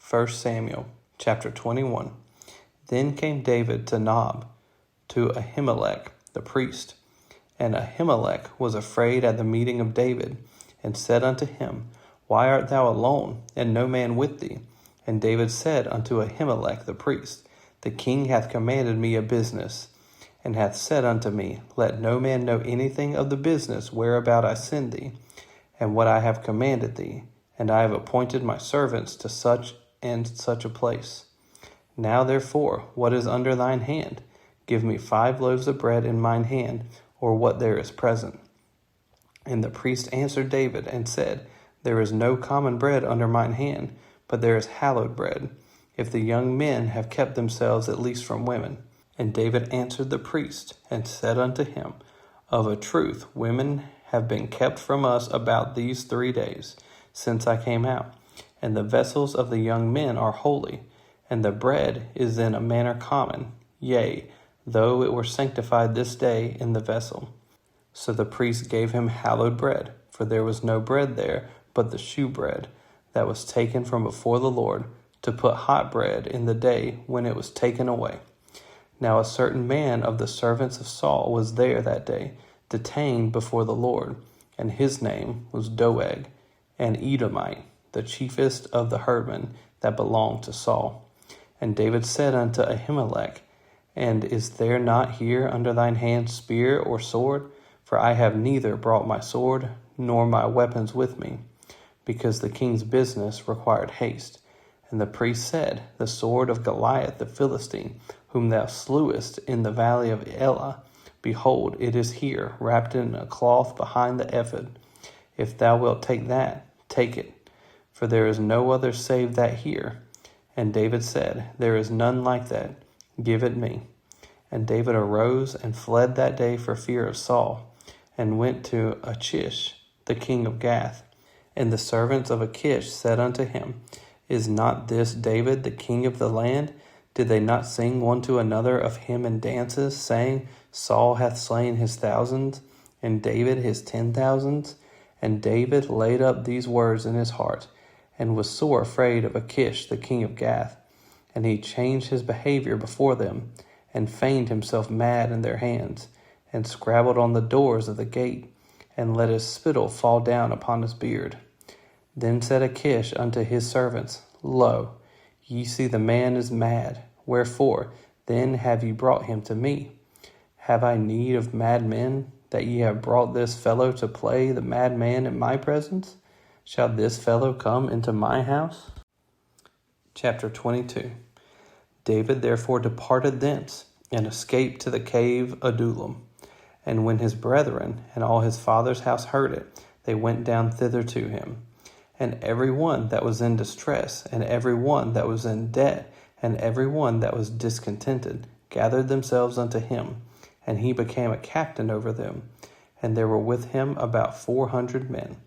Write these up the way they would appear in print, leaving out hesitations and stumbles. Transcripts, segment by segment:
1 Samuel chapter 21. Then came David to Nob, to Ahimelech the priest. And Ahimelech was afraid at the meeting of David, and said unto him, Why art thou alone, and no man with thee? And David said unto Ahimelech the priest, The king hath commanded me a business, and hath said unto me, Let no man know anything of the business whereabout I send thee, and what I have commanded thee. And I have appointed my servants to such and such a place. Now therefore, what is under thine hand? Give me 5 loaves of bread in mine hand, or what there is present. And the priest answered David, and said, There is no common bread under mine hand, but there is hallowed bread, if the young men have kept themselves at least from women. And David answered the priest, and said unto him, Of a truth, women have been kept from us about these 3 days, since I came out. And the vessels of the young men are holy, and the bread is in a manner common, yea, though it were sanctified this day in the vessel. So the priest gave him hallowed bread, for there was no bread there but the shewbread that was taken from before the Lord, to put hot bread in the day when it was taken away. Now a certain man of the servants of Saul was there that day, detained before the Lord, and his name was Doeg, an Edomite, the chiefest of the herdmen that belonged to Saul. And David said unto Ahimelech, And is there not here under thine hand spear or sword? For I have neither brought my sword nor my weapons with me, because the king's business required haste. And the priest said, The sword of Goliath the Philistine, whom thou slewest in the valley of Elah, behold, it is here, wrapped in a cloth behind the ephod. If thou wilt take that, take it, for there is no other save that here. And David said, There is none like that, give it me. And David arose and fled that day for fear of Saul, and went to Achish, the king of Gath. And the servants of Achish said unto him, Is not this David the king of the land? Did they not sing one to another of him in dances, saying, Saul hath slain his thousands, and David his 10,000s? And David laid up these words in his heart, and was sore afraid of Achish the king of Gath. And he changed his behavior before them, and feigned himself mad in their hands, and scrabbled on the doors of the gate, and let his spittle fall down upon his beard. Then said Achish unto his servants, Lo, ye see the man is mad. Wherefore then have ye brought him to me? Have I need of mad men, that ye have brought this fellow to play the madman in my presence? Shall this fellow come into my house? Chapter 22. David therefore departed thence, and escaped to the cave Adullam. And when his brethren and all his father's house heard it, they went down thither to him. And every one that was in distress, and every one that was in debt, and every one that was discontented, gathered themselves unto him, and he became a captain over them. And there were with him about 400 men.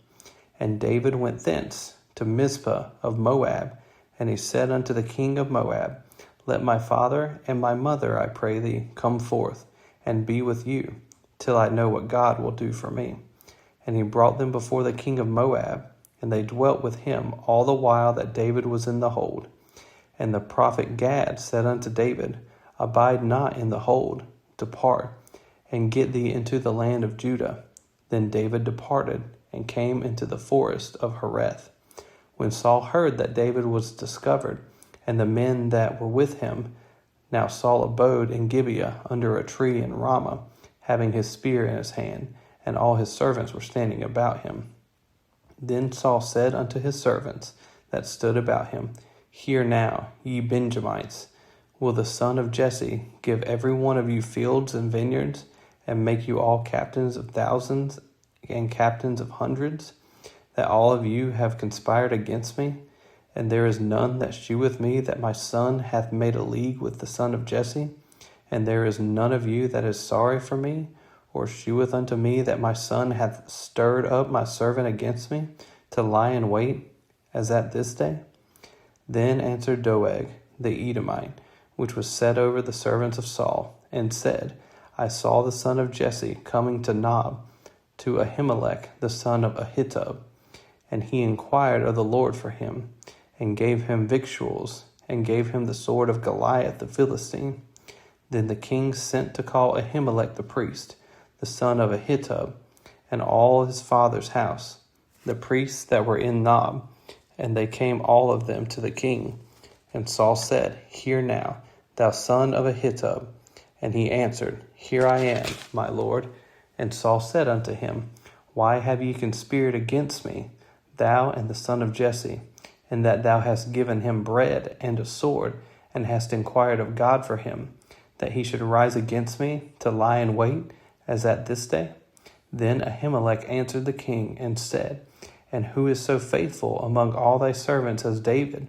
And David went thence to Mizpah of Moab, and he said unto the king of Moab, Let my father and my mother, I pray thee, come forth, and be with you, till I know what God will do for me. And he brought them before the king of Moab, and they dwelt with him all the while that David was in the hold. And the prophet Gad said unto David, Abide not in the hold, depart, and get thee into the land of Judah. Then David departed, and came into the forest of Hereth. When Saul heard that David was discovered, and the men that were with him, now Saul abode in Gibeah under a tree in Ramah, having his spear in his hand, and all his servants were standing about him. Then Saul said unto his servants that stood about him, Hear now, ye Benjamites, will the son of Jesse give every one of you fields and vineyards, and make you all captains of thousands and captains of hundreds, that all of you have conspired against me? And there is none that sheweth me that my son hath made a league with the son of Jesse? And there is none of you that is sorry for me, or sheweth unto me that my son hath stirred up my servant against me, to lie in wait, as at this day? Then answered Doeg the Edomite, which was set over the servants of Saul, and said, I saw the son of Jesse coming to Nob, to Ahimelech the son of Ahitub, and he inquired of the Lord for him. and gave him victuals, and gave him the sword of Goliath the Philistine. Then the king sent to call Ahimelech the priest, the son of Ahitub, and all his father's house, the priests that were in Nob, and they came all of them to the king. And Saul said, Hear now, thou son of Ahitub. And he answered, Here I am, my lord. And Saul said unto him, Why have ye conspired against me, thou and the son of Jesse, and that thou hast given him bread and a sword, and hast inquired of God for him, that he should rise against me to lie in wait, as at this day? Then Ahimelech answered the king and said, And who is so faithful among all thy servants as David,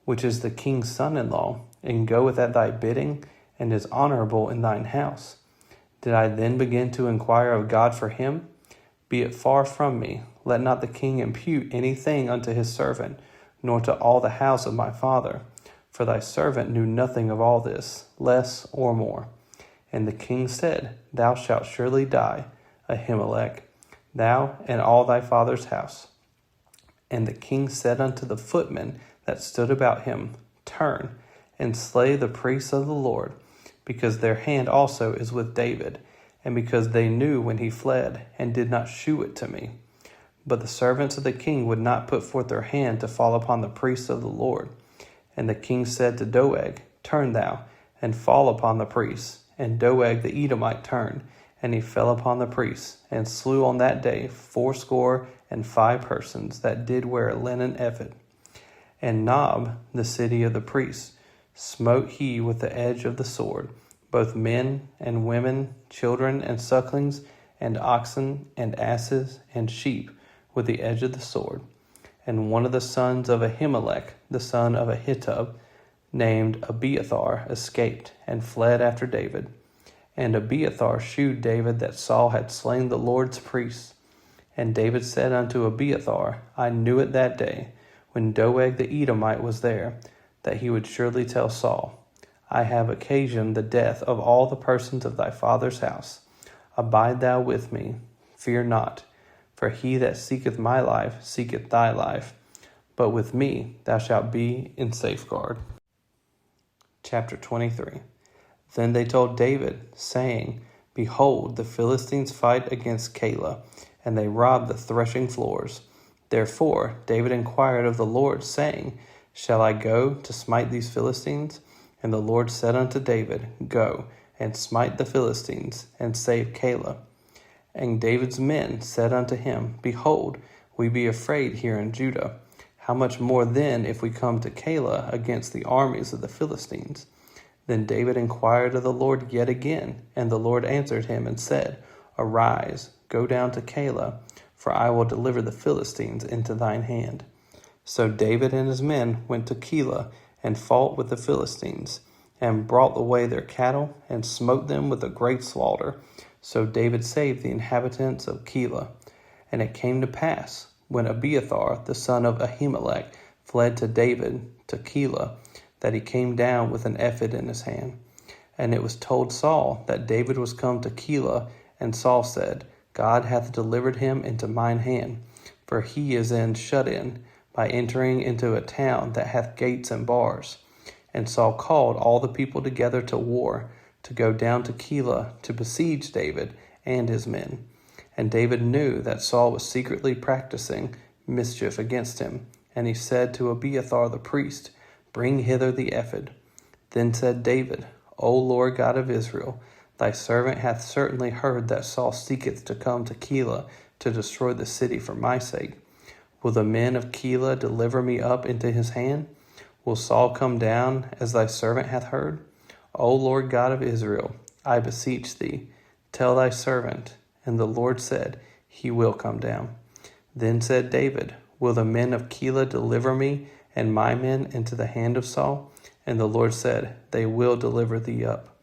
which is the king's son-in-law, and goeth at thy bidding, and is honorable in thine house? Did I then begin to inquire of God for him? Be it far from me, let not the king impute anything unto his servant, nor to all the house of my father. For thy servant knew nothing of all this, less or more. And the king said, Thou shalt surely die, Ahimelech, thou and all thy father's house. And the king said unto the footmen that stood about him, Turn, and slay the priests of the Lord, because their hand also is with David, and because they knew when he fled, and did not shew it to me. But the servants of the king would not put forth their hand to fall upon the priests of the Lord. And the king said to Doeg, Turn thou, and fall upon the priests. And Doeg the Edomite turned, and he fell upon the priests, and slew on that day 75 persons that did wear a linen ephod. And Nob, the city of the priests, smote he with the edge of the sword, both men and women, children and sucklings, and oxen and asses and sheep, with the edge of the sword. And one of the sons of Ahimelech, the son of Ahitub, named Abiathar, escaped, and fled after David. And Abiathar shewed David that Saul had slain the Lord's priests. And David said unto Abiathar, I knew it that day, when Doeg the Edomite was there, that he would surely tell Saul, I have occasioned the death of all the persons of thy father's house. Abide thou with me, fear not. For he that seeketh my life seeketh thy life, but with me thou shalt be in safeguard. Chapter 23. Then they told David, saying, Behold, the Philistines fight against Keilah, and they rob the threshing floors. Therefore David inquired of the Lord, saying, Shall I go to smite these Philistines? And the Lord said unto David, Go, and smite the Philistines, and save Keilah. And David's men said unto him, Behold, we be afraid here in Judah. How much more then if we come to Keilah against the armies of the Philistines? Then David inquired of the Lord yet again, and the Lord answered him and said, Arise, go down to Keilah, for I will deliver the Philistines into thine hand. So David and his men went to Keilah, and fought with the Philistines, and brought away their cattle, and smote them with a great slaughter. So David saved the inhabitants of Keilah. And it came to pass, when Abiathar the son of Ahimelech fled to David to Keilah, that he came down with an ephod in his hand. And it was told Saul that David was come to Keilah, and Saul said, God hath delivered him into mine hand, for he is shut in, by entering into a town that hath gates and bars. And Saul called all the people together to war, to go down to Keilah to besiege David and his men. And David knew that Saul was secretly practicing mischief against him. And he said to Abiathar the priest, Bring hither the ephod. Then said David, O Lord God of Israel, thy servant hath certainly heard that Saul seeketh to come to Keilah to destroy the city for my sake. Will the men of Keilah deliver me up into his hand? Will Saul come down as thy servant hath heard? O Lord God of Israel, I beseech thee, tell thy servant. And the Lord said, He will come down. Then said David, Will the men of Keilah deliver me and my men into the hand of Saul? And the Lord said, They will deliver thee up.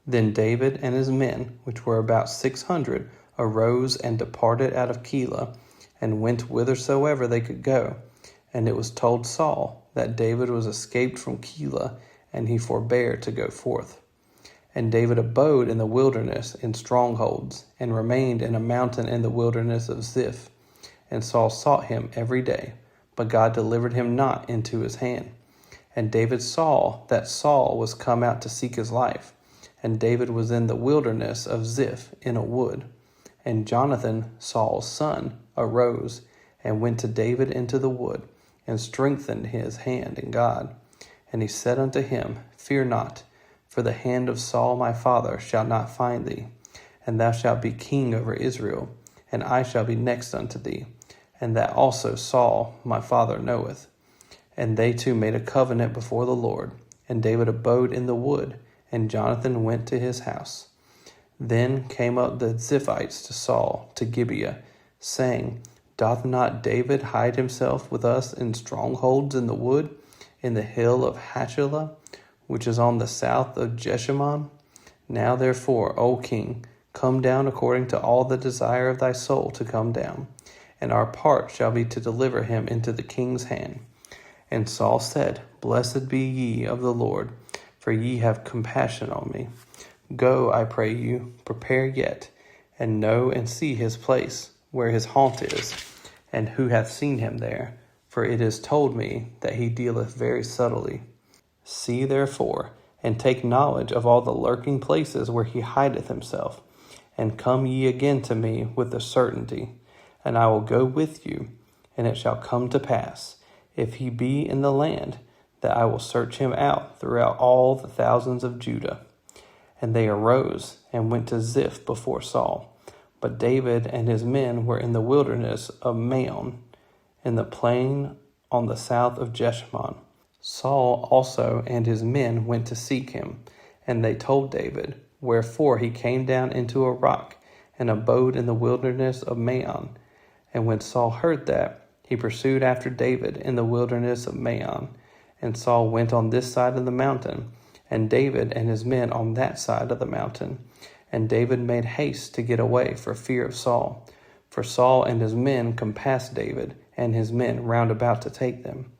Then David and his men, which were about 600, arose and departed out of Keilah, and went whithersoever they could go. And it was told Saul that David was escaped from Keilah, and he forbare to go forth. And David abode in the wilderness in strongholds, and remained in a mountain in the wilderness of Ziph. And Saul sought him every day, but God delivered him not into his hand. And David saw that Saul was come out to seek his life, and David was in the wilderness of Ziph in a wood. And Jonathan, Saul's son, arose and went to David into the wood, and strengthened his hand in God. And he said unto him, Fear not, for the hand of Saul my father shall not find thee, and thou shalt be king over Israel, and I shall be next unto thee, and that also Saul my father knoweth. And they two made a covenant before the Lord, and David abode in the wood, and Jonathan went to his house. Then came up the Ziphites to Saul to Gibeah, saying, Doth not David hide himself with us in strongholds in the wood, in the hill of Hachilah, which is on the south of Jeshimon? Now therefore, O king, come down according to all the desire of thy soul to come down, and our part shall be to deliver him into the king's hand. And Saul said, Blessed be ye of the Lord, for ye have compassion on me. Go, I pray you, prepare yet, and know and see his place, where his haunt is, and who hath seen him there, for it is told me that he dealeth very subtly. See therefore, and take knowledge of all the lurking places where he hideth himself, and come ye again to me with a certainty, and I will go with you, and it shall come to pass, if he be in the land, that I will search him out throughout all the thousands of Judah. And they arose and went to Ziph before Saul. But David and his men were in the wilderness of Maon, in the plain on the south of Jeshimon. Saul also and his men went to seek him, and they told David, wherefore he came down into a rock, and abode in the wilderness of Maon. And when Saul heard that, he pursued after David in the wilderness of Maon. And Saul went on this side of the mountain, and David and his men on that side of the mountain. And David made haste to get away for fear of Saul. For Saul and his men compassed David and his men round about to take them.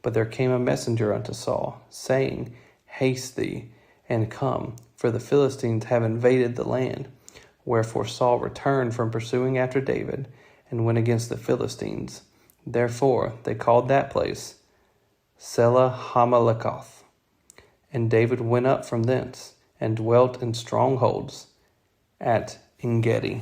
But there came a messenger unto Saul, saying, Haste thee, and come, for the Philistines have invaded the land. Wherefore Saul returned from pursuing after David, and went against the Philistines. Therefore they called that place Selah Hamalekoth. And David went up from thence, and dwelt in strongholds at Engedi.